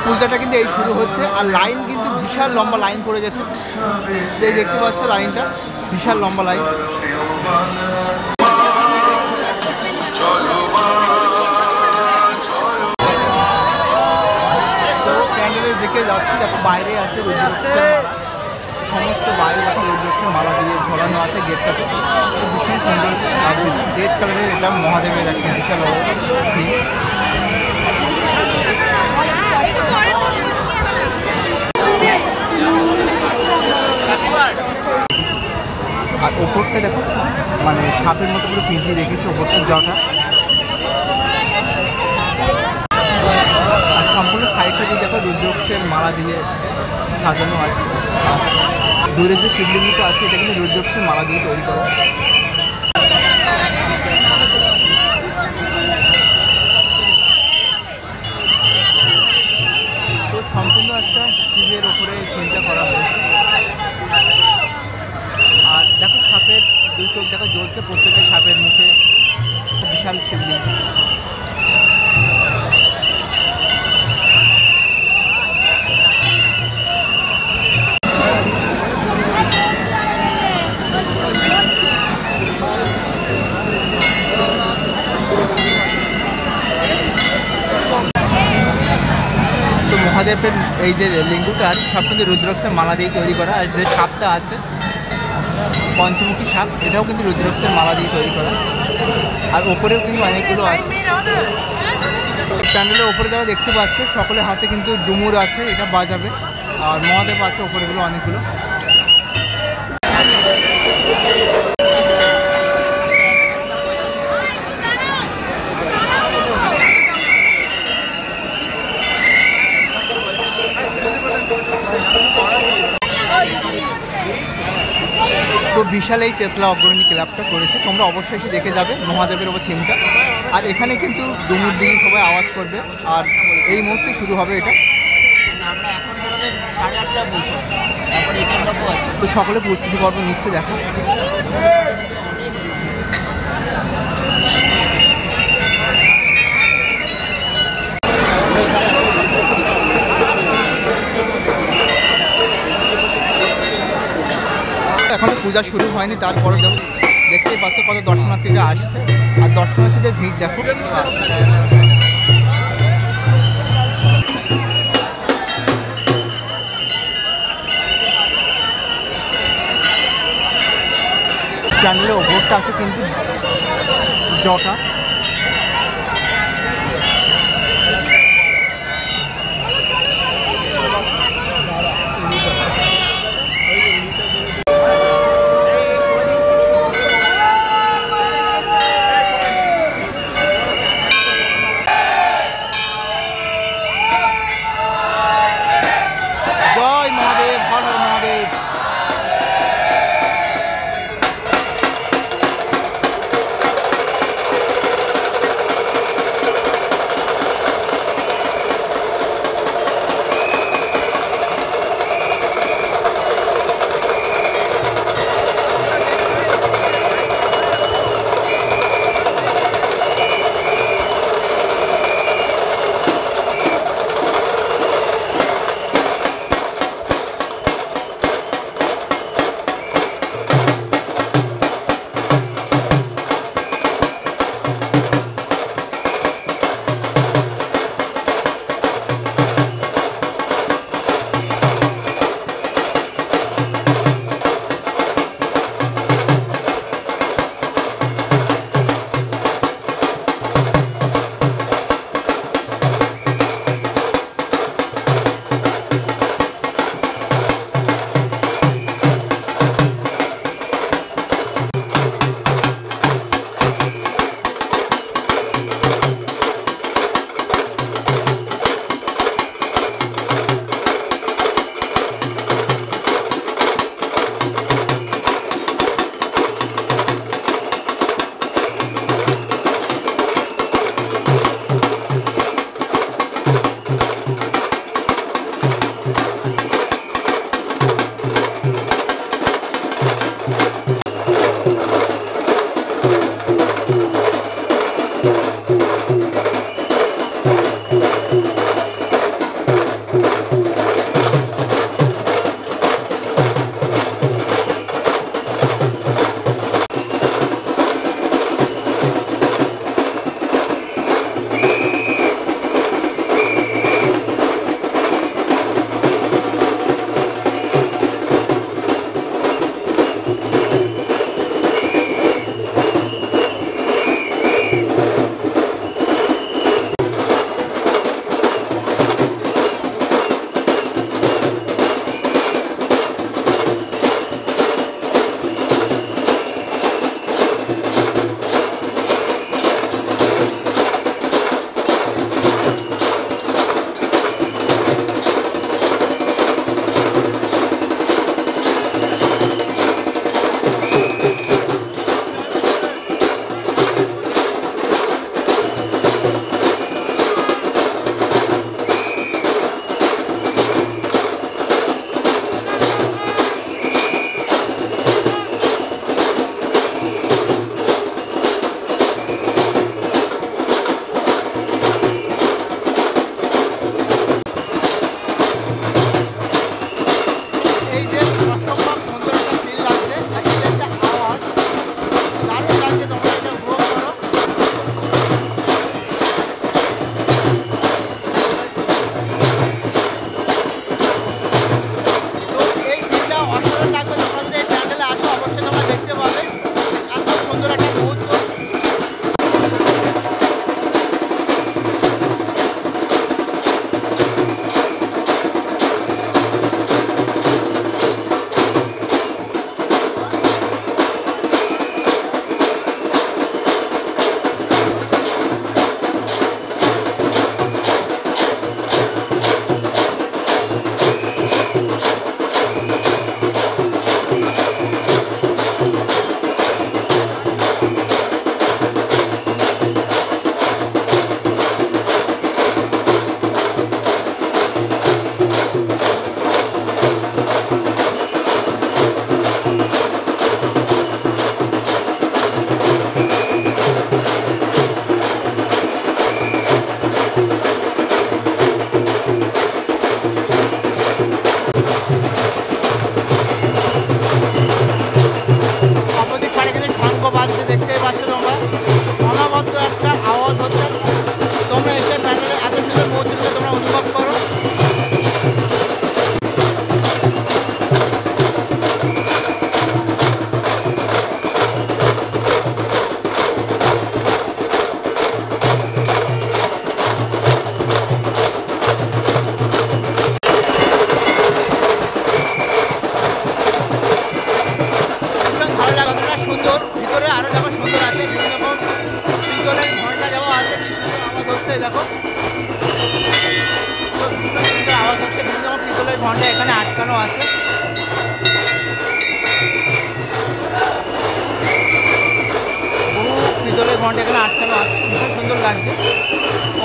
পূজাটা কিন্তু এই শুরু হচ্ছে। আর লাইন কিন্তু বিশাল লম্বা লাইন পড়ে গেছে, এই দেখতে পাচ্ছ লাইনটা, বিশাল লম্বা লাইন। তো প্যান্ডেলের দিকে যাচ্ছি, দেখো বাইরে আছে রুদ্রাক্ষের মালা, সমস্ত বাইরে দেখো রুদ্রাক্ষের মালা দিয়ে ঝোলানো আছে গেটটাতে, ভীষণ সুন্দর লাগছে। রেড কালারের এটা মহাদেবের একটা বিশাল আর ওপরটা দেখো মানে সাপের মতো পুরো পিজিয়ে রেখেছে ওপরটার জটা। আর সম্পূর্ণ সাইডটা দিয়ে দেখো রুদ্রাক্ষের মালা দিয়ে সাজানো আছে। দূরে যে শিবলিঙ্গটা আছে এটা কিন্তু রুদ্রাক্ষের মালা দিয়ে তৈরি করা। তো সম্পূর্ণ একটা শিবের ওপরে চিন্তা করা হয়েছে। আর দেখো সাপের দুই চোখ দেখো জ্বলছে, প্রত্যেকের সাপের মুখে বিশাল শিবলিঙ্গ। মহাদেবের এই যে লিঙ্গটা আছে সব কিন্তু রুদ্রাক্ষের মালা দিয়ে তৈরি করা। আর যে সাপটা আছে পঞ্চমুখী সাপ, এটাও কিন্তু রুদ্রাক্ষের মালা দিয়ে তৈরি করা। আর ওপরেও কিন্তু অনেকগুলো আছে। প্যান্ডেলের ওপরে যারা দেখতে পাচ্ছে সকলের হাতে কিন্তু ডুমুর আছে, এটা বাজাবে। আর মহাদেব আছে ওপরেগুলো অনেকগুলো। তো বিশাল এই চেতলা অগ্রণী ক্লাবটা করেছে, তোমরা অবশ্যই এসে দেখে যাবে মহাদেবের ওপর থিমটা। আর এখানে কিন্তু ডুমুর দিয়ে সবাই আওয়াজ করবে। আর এই মুহূর্তে শুরু হবে এটা। তো সকলে প্রস্তুতি পর্ব নিচ্ছে দেখো। এখনো পূজা শুরু হয়নি, তারপরে দেখতেই পাচ্ছ কত দর্শনার্থীরা আসছে। আর দর্শনার্থীদের ভিড় দেখো। প্যান্ডেলের ওপরটা আছে কিন্তু জটা। ঘন্টা এখানে আটকানো আছে। বহু পিতলের ঘন্টা এখানে আটকানো আছে, ভীষণ সুন্দর লাগছে।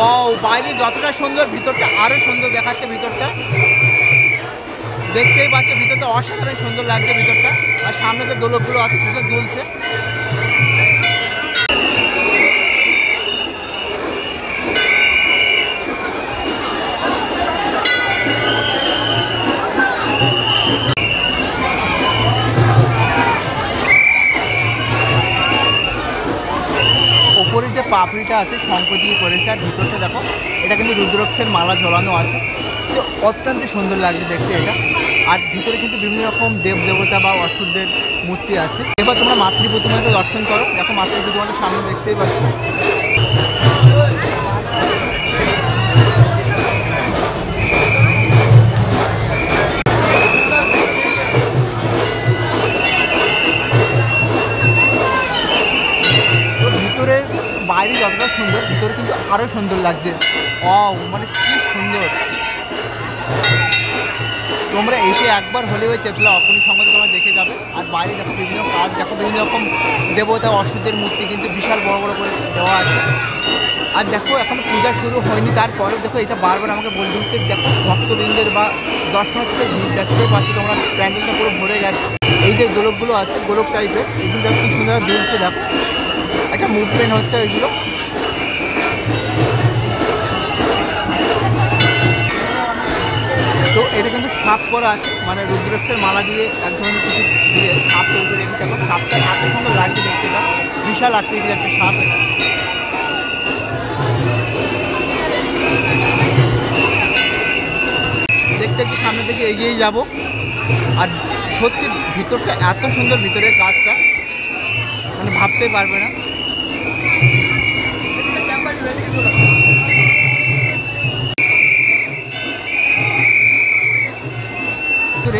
ও বাইরে যতটা সুন্দর ভিতরটা আরো সুন্দর দেখাচ্ছে। ভিতরটা দেখতেই পাচ্ছে, ভিতরটা অসাধারণ সুন্দর লাগছে ভিতরটা। আর সামনে যে দোলকগুলো আছে ভীষণ দুলছে। ওপরে যে পাপড়িটা আছে শঙ্খ দিয়ে করেছে, আর ভিতরটা দেখো এটা কিন্তু রুদ্রাক্ষের মালা ঝোলানো আছে। তো অত্যন্ত সুন্দর লাগছে দেখতে এটা। আর ভিতরে কিন্তু বিভিন্ন রকম দেব দেবতা বা অসুরদের মূর্তি আছে। এবার তোমরা মাতৃ প্রতিমাকে দর্শন করো। দেখো মাতৃ প্রতিমাটা সামনে দেখতেই পাচ্ছ। ভিতরের বাইরে যতটা সুন্দর, ভিতরে কিন্তু আরো সুন্দর লাগছে। মানে কি সুন্দর। তোমরা এসে একবার হলে ওই চেতলা অগ্নি সংঘ তোমরা দেখে যাবে। আর বাইরে দেখো বিভিন্ন কাজ, দেখো বিভিন্ন রকম দেবতা অসুরদের মূর্তি কিন্তু বিশাল বড় বড় করে দেওয়া আছে। আর দেখো এখন পূজা শুরু হয়নি, তারপরেও দেখো এটা বারবার আমাকে বলে দিচ্ছে। দেখো ভক্তবৃন্দের বা দর্শনার্থীদের ভিড় দেখতেই পাচ্ছি তোমরা, প্যান্ডেলটা পুরো ভরে গেছে। এই যে গোলকগুলো আছে, গোলক টাইপের, এগুলো দেখো কি সুন্দর দুলছে। দেখো একটা মুভমেন্ট হচ্ছে ওইগুলো। তো এটা কিন্তু সাপ করা আছে, মানে রুদ্রাক্ষের মালা দিয়ে এক ধরনের কিছু দিয়ে সাপ তৈরি করে রেখে। দেখো সাপটা এত সুন্দর লাগছে দেখতে, এটা বিশাল আকৃতির একটা সাপ। এটা দেখতে একটু সামনে থেকে এগিয়ে যাব। আর সত্যি ভিতরটা এত সুন্দর, ভিতরের কাজটা মানে ভাবতেই পারবে না।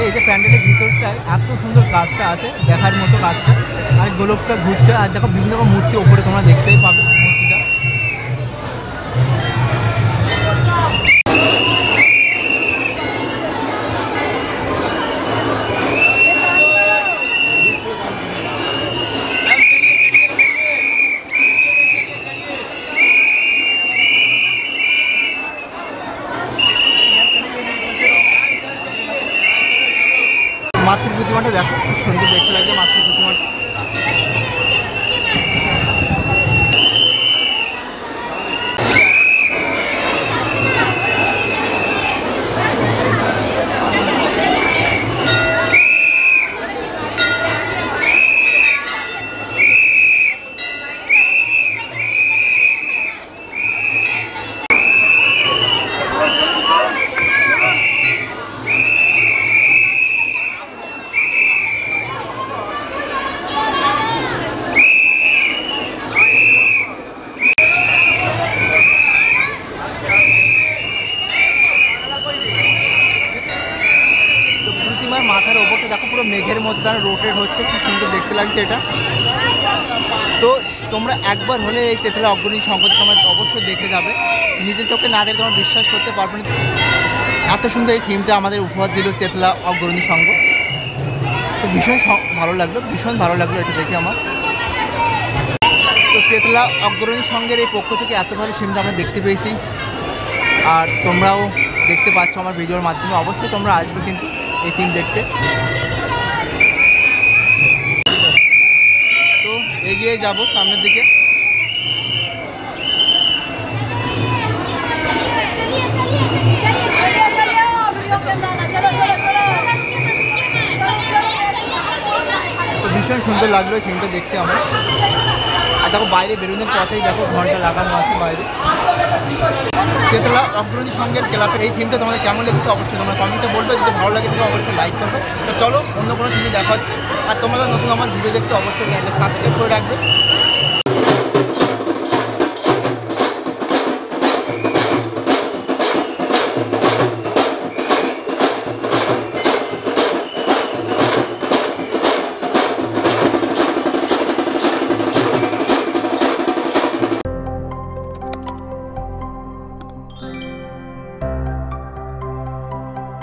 এই যে প্যান্ডেলের ভিতরটায় এত সুন্দর কাজটা আছে, দেখার মতো কাজটা। আর গোলকটা ঘুরছে, আর দেখো বিভিন্ন রকম মূর্তি ওপরে তোমরা দেখতেই পাবে মূর্তিটা। মাতৃ প্রতিমাটা দেখো খুব সুন্দর দেখতে লাগছে। মাতৃ প্রতিমাটা মাথার ওপরটা দেখো পুরো মেঘের মধ্যে তারা রোটেট হচ্ছে, খুব সুন্দর দেখতে লাগছে এটা। তো তোমরা একবার হলে এই চেতলা অগ্নি সংঘ তোমরা অবশ্যই দেখে যাবে। নিজের চোখে না দেখে তোমরা বিশ্বাস করতে পারবে না এত সুন্দর এই থিমটা আমাদের উপহার দিল চেতলা অগ্রণী সংঘ। তো ভীষণ ভালো লাগলো, ভীষণ ভালো লাগলো এটা দেখে আমার। তো চেতলা অগ্রণী সংঘের এই পক্ষ থেকে এত ভালো থিমটা আমরা দেখতে পেয়েছি। আর তোমরাও দেখতে পাচ্ছ আমার ভিডিওর মাধ্যমে। অবশ্যই তোমরা আসবে কিন্তু এই থিম দেখতে। তো এগিয়ে যাব সামনের দিকে। তো ভীষণ সুন্দর লাগলো এই থিমটা দেখতে আমার। আর দেখো বাইরে বেরোনোর পথেই দেখো ঘন্টা লাগানো আছে বাইরে। চেতলা অগ্রণী সংঘের ক্লাবের এই থিমটা তোমাদের কেমন লেগেছে অবশ্যই তোমরা কমেন্টে বলবে। যদি ভালো লাগে তাহলে অবশ্যই লাইক করবে। তো চলো অন্য কোনো থিমে দেখা হচ্ছে। আর তোমরা নতুন আমার ভিডিও দেখতে অবশ্যই চ্যানেলটা সাবস্ক্রাইব করে রাখবে।